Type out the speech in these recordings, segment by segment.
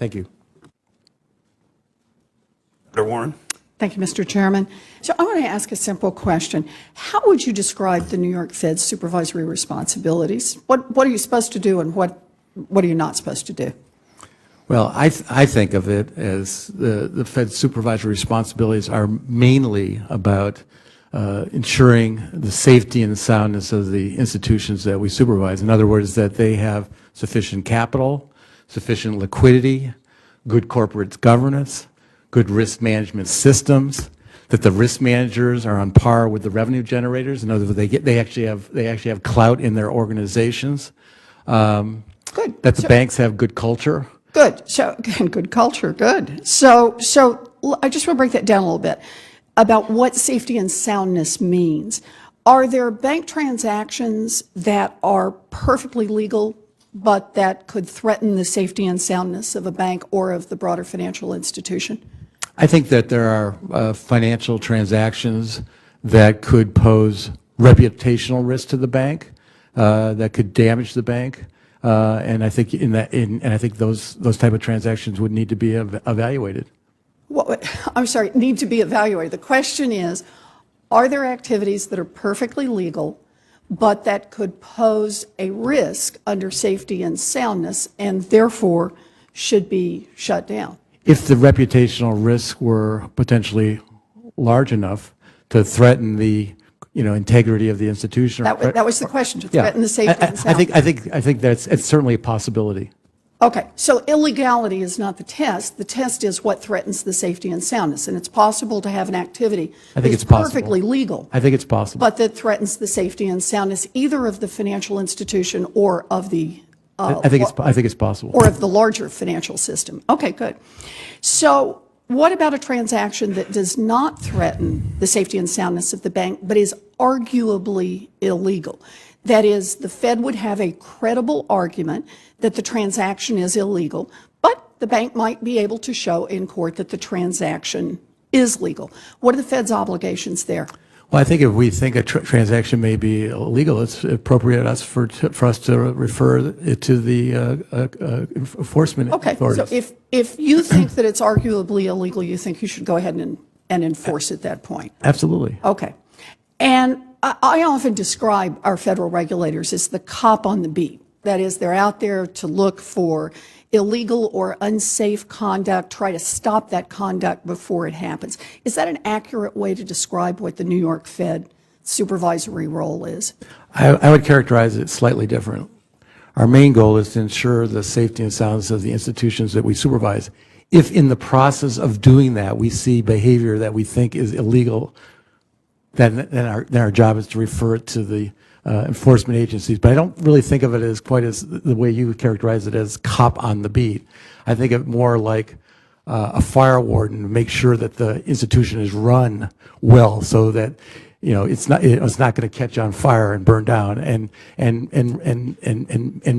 Thank you. Dr. Warren. Thank you, Mr. Chairman. So I want to ask a simple question. How would you describe the New York Fed's supervisory responsibilities? What are you supposed to do and what are you not supposed to do? Well, I think of it as the Fed's supervisory responsibilities are mainly about ensuring the safety and soundness of the institutions that we supervise. In other words, that they have sufficient capital, sufficient liquidity, good corporate governance, good risk management systems, that the risk managers are on par with the revenue generators. In other words, they actually have clout in their organizations. Good. That the banks have good culture. Good. So, again, good culture, good. So I just want to break that down a little bit about what safety and soundness means. Are there bank transactions that are perfectly legal, but that could threaten the safety and soundness of a bank or of the broader financial institution? I think that there are financial transactions that could pose reputational risk to the bank, that could damage the bank. And I think I think those type of transactions would need to be evaluated. I'm sorry, need to be evaluated. The question is, are there activities that are perfectly legal, but that could pose a risk under safety and soundness and therefore should be shut down? If the reputational risks were potentially large enough to threaten the integrity of the institution. That was the question, to threaten the safety and soundness. I think it's certainly a possibility. Okay, so illegality is not the test. The test is what threatens the safety and soundness, and it's possible to have an activity that's perfectly legal. I think it's possible. But that threatens the safety and soundness either of the financial institution or of the I think it's possible. Or of the larger financial system. Okay, good. So what about a transaction that does not threaten the safety and soundness of the bank, but is arguably illegal? That is, the Fed would have a credible argument that the transaction is illegal, but the bank might be able to show in court that the transaction is legal. What are the Fed's obligations there? Well, I think if we think a transaction may be illegal, it's appropriate for us to refer it to the enforcement authorities. Okay, so if you think that it's arguably illegal, you think you should go ahead and enforce at that point? Absolutely. Okay. And I often describe our federal regulators as the cop on the beat. That is, they're out there to look for illegal or unsafe conduct, try to stop that conduct before it happens. Is that an accurate way to describe what the New York Fed supervisory role is? I would characterize it slightly different. Our main goal is to ensure the safety and soundness of the institutions that we supervise. If in the process of doing that we see behavior that we think is illegal, then our job is to refer it to the enforcement agencies. But I don't really think of it as quite as the way you characterize it, as cop on the beat. I think of it more like a fire warden to make sure that the institution is run well, so that it's not going to catch on fire and burn down, and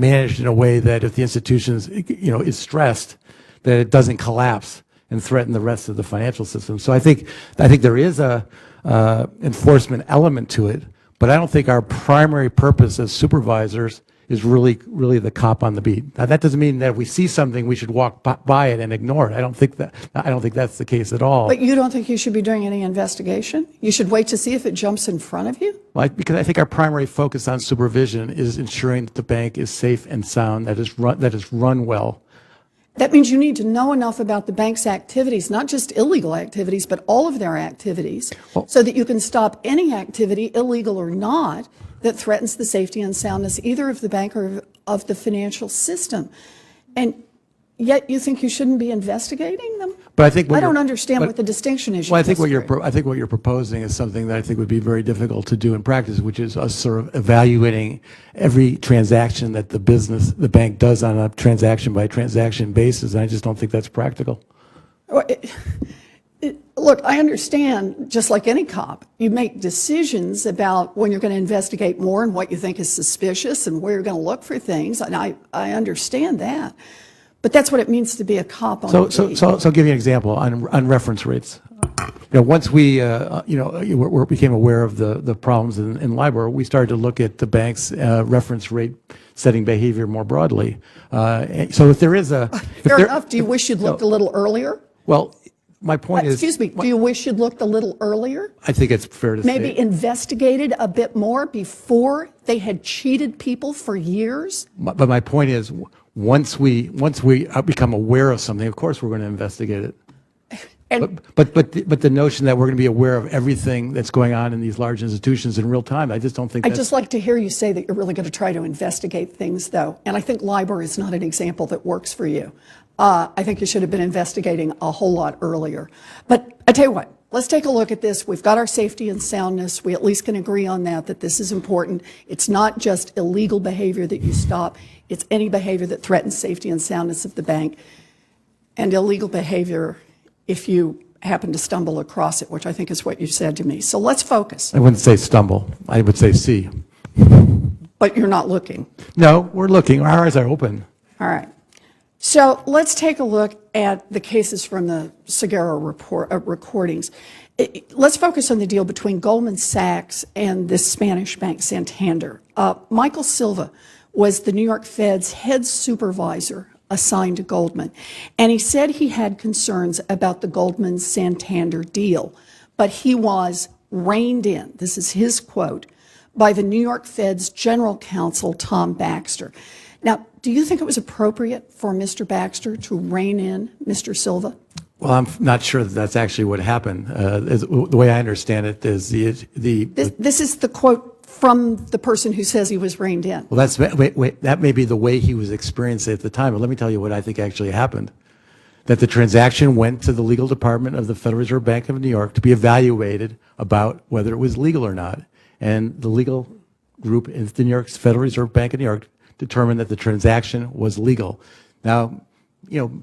managed in a way that if the institution is stressed, that it doesn't collapse and threaten the rest of the financial system. So I think there is a enforcement element to it, but I don't think our primary purpose as supervisors is really the cop on the beat. Now, that doesn't mean that if we see something, we should walk by it and ignore it. I don't think that's the case at all. But you don't think you should be doing any investigation? You should wait to see if it jumps in front of you? Well, because I think our primary focus on supervision is ensuring that the bank is safe and sound, that is run well. That means you need to know enough about the bank's activities, not just illegal activities, but all of their activities, so that you can stop any activity, illegal or not, that threatens the safety and soundness either of the bank or of the financial system. And yet you think you shouldn't be investigating them? But I think I don't understand what the distinction is. Well, I think what you're proposing is something that I think would be very difficult to do in practice, which is us sort of evaluating every transaction that the bank does on a transaction by transaction basis. And I just don't think that's practical. Look, I understand, just like any cop, you make decisions about when you're going to investigate more and what you think is suspicious and where you're going to look for things, and I understand that. But that's what it means to be a cop on the beat. So I'll give you an example on reference rates. once we, became aware of the problems in LIBOR, we started to look at the bank's reference rate setting behavior more broadly. So if there is a... Fair enough. Do you wish you'd looked a little earlier? Well, my point is... Excuse me. Do you wish you'd looked a little earlier? I think it's fair to say. Maybe investigated a bit more before they had cheated people for years? But my point is, once we become aware of something, of course we're going to investigate it. And But the notion that we're going to be aware of everything that's going on in these large institutions in real time, I just don't think I'd that's... just like to hear you say that you're really going to try to investigate things, though. And I think LIBOR is not an example that works for you. I think you should have been investigating a whole lot earlier. But I tell you what, let's take a look at this. We've got our safety and soundness. We at least can agree on that this is important. It's not just illegal behavior that you stop. It's any behavior that threatens safety and soundness of the bank. And illegal behavior if you happen to stumble across it, which I think is what you said to me. So let's focus. I wouldn't say stumble. I would say see. But you're not looking. No, we're looking. Our eyes are open. All right. So let's take a look at the cases from the Segura recordings. Let's focus on the deal between Goldman Sachs and this Spanish bank, Santander. Michael Silva was the New York Fed's head supervisor assigned to Goldman. And he said he had concerns about the Goldman-Santander deal, but he was reined in, this is his quote, by the New York Fed's general counsel, Tom Baxter. Now, do you think it was appropriate for Mr. Baxter to rein in Mr. Silva? Well, I'm not sure that that's actually what happened. The way I understand it is This is the quote from the person who says he was reined in. Well, that may be the way he was experiencing it at the time, but let me tell you what I think actually happened. That the transaction went to the legal department of the Federal Reserve Bank of New York to be evaluated about whether it was legal or not. And the legal group in the New York Federal Reserve Bank of New York determined that the transaction was legal. Now,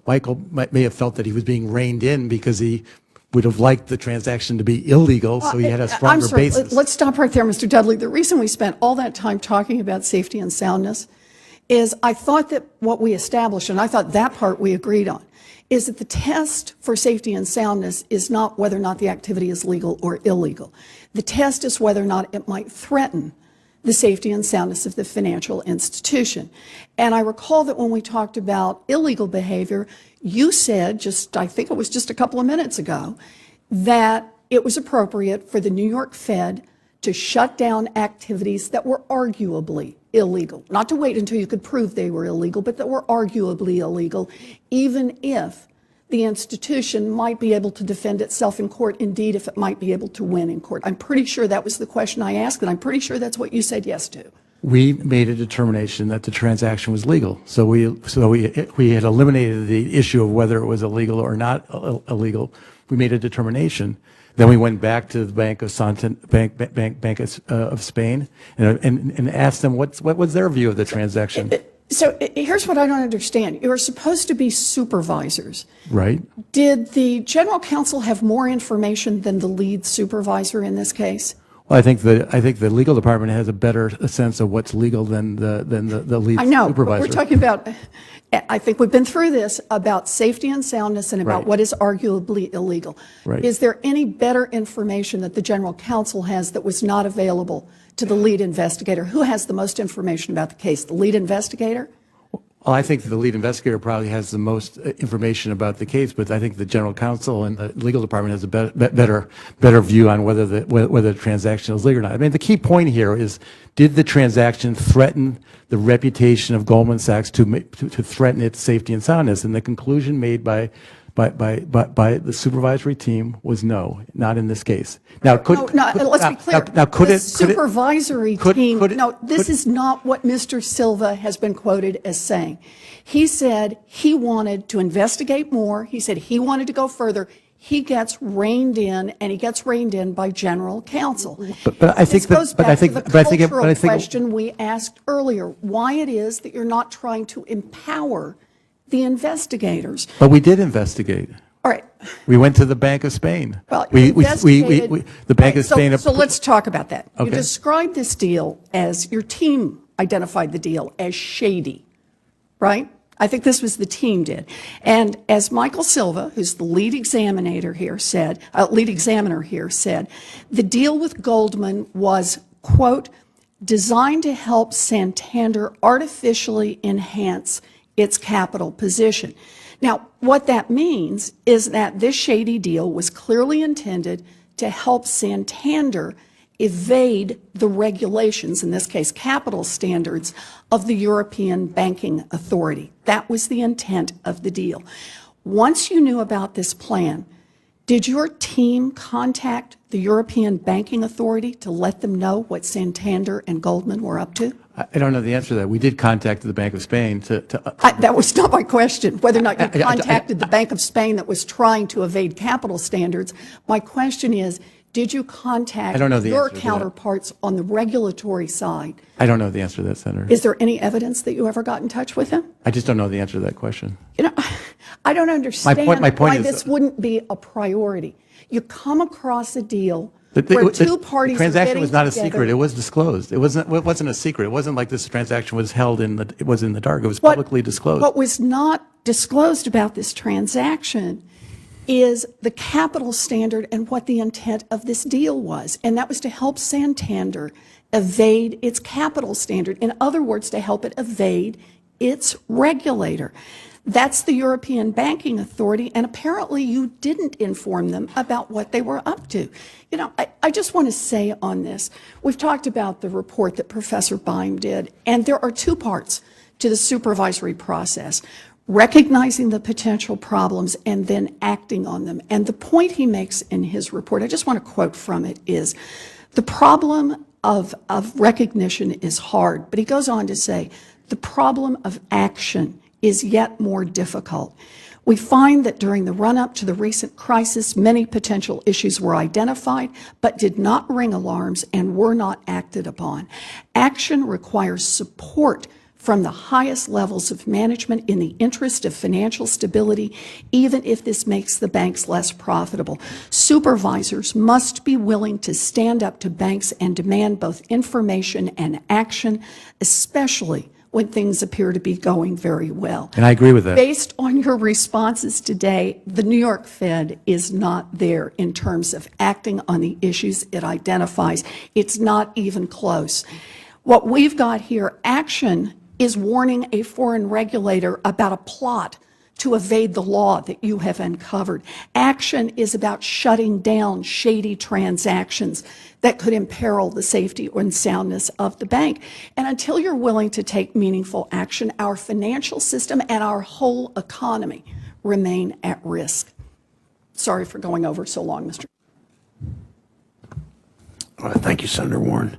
Michael may have felt that he was being reined in because he would have liked the transaction to be illegal, so he had a stronger basis. Let's stop right there, Mr. Dudley. The reason we spent all that time talking about safety and soundness is I thought that what we established, and I thought that part we agreed on, is that the test for safety and soundness is not whether or not the activity is legal or illegal. The test is whether or not it might threaten the safety and soundness of the financial institution. And I recall that when we talked about illegal behavior, you said, I think it was just a couple of minutes ago, that it was appropriate for the New York Fed to shut down activities that were arguably illegal. Not to wait until you could prove they were illegal, but that were arguably illegal, even if the institution might be able to defend itself in court, indeed, if it might be able to win in court. I'm pretty sure that was the question I asked, and I'm pretty sure that's what you said yes to. We made a determination that the transaction was legal. So we had eliminated the issue of whether it was illegal or not illegal. We made a determination. Then we went back to the Bank of Spain and asked them what was their view of the transaction. So here's what I don't understand. You're supposed to be supervisors. Right. Did the general counsel have more information than the lead supervisor in this case? Well, I think the legal department has a better sense of what's legal than the lead supervisor. I know, but we're talking about, I think we've been through this, about safety and soundness and about Right. what is arguably illegal. Right. Is there any better information that the general counsel has that was not available to the lead investigator? Who has the most information about the case? The lead investigator? Well, I think the lead investigator probably has the most information about the case, but I think the general counsel and the legal department has a better view on whether the transaction is legal or not. I mean, the key point here is, did the transaction threaten the reputation of Goldman Sachs to threaten its safety and soundness? And the conclusion made by the supervisory team was no, not in this case. Now, Let's be clear. Now, could the it? supervisory could it- team, could it- no, this could- is not what Mr. Silva has been quoted as saying. He said he wanted to investigate more. He said he wanted to go further. He gets reined in, and he gets reined in by general counsel. But I think this goes but back I think to the but I think cultural but I think question we asked earlier, why it is that you're not trying to empower the investigators. But we did investigate. All right. We went to the Bank of Spain. Well, you investigated. The Bank Right, of Spain. So let's talk about that. You Okay. described this deal as, your team identified the deal as shady, right? I think this was the team did. And as Michael Silva, who's the lead examiner here said, the deal with Goldman was, quote, designed to help Santander artificially enhance its capital position. Now, what that means is that this shady deal was clearly intended to help Santander evade the regulations, in this case capital standards, of the European Banking Authority. That was the intent of the deal. Once you knew about this plan, did your team contact the European Banking Authority to let them know what Santander and Goldman were up to? I don't know the answer to that. We did contact the Bank of Spain That was not my question, whether or not you contacted the Bank of Spain that was trying to evade capital standards. My question is, did you contact your counterparts on the regulatory side? I don't know the answer to that, Senator. Is there any evidence that you ever got in touch with them? I just don't know the answer to that question. You know, I don't understand my point why is, this wouldn't be a priority. You come across a deal where two parties the transaction are was not a together. secret. It was disclosed. It wasn't a secret. It wasn't like this transaction was held in the, it was in the dark. It was publicly disclosed. What was not disclosed about this transaction is the capital standard and what the intent of this deal was. And that was to help Santander evade its capital standard. In other words, to help it evade its regulator. That's the European Banking Authority, and apparently you didn't inform them about what they were up to. You know, I just want to say on this, we've talked about the report that Professor Beim did, and there are two parts to the supervisory process: recognizing the potential problems and then acting on them. And the point he makes in his report, I just want to quote from it, is the problem of recognition is hard, but he goes on to say, the problem of action is yet more difficult. We find that during the run-up to the recent crisis, many potential issues were identified, but did not ring alarms and were not acted upon. Action requires support from the highest levels of management in the interest of financial stability, even if this makes the banks less profitable. Supervisors must be willing to stand up to banks and demand both information and action, especially when things appear to be going very well. And I agree with that. Based on your responses today, the New York Fed is not there in terms of acting on the issues it identifies. It's not even close. What we've got here, action, is warning a foreign regulator about a plot to evade the law that you have uncovered. Action is about shutting down shady transactions that could imperil the safety and soundness of the bank. And until you're willing to take meaningful action, our financial system and our whole economy remain at risk. Sorry for going over so long, Mr. Thank you, Senator Warren.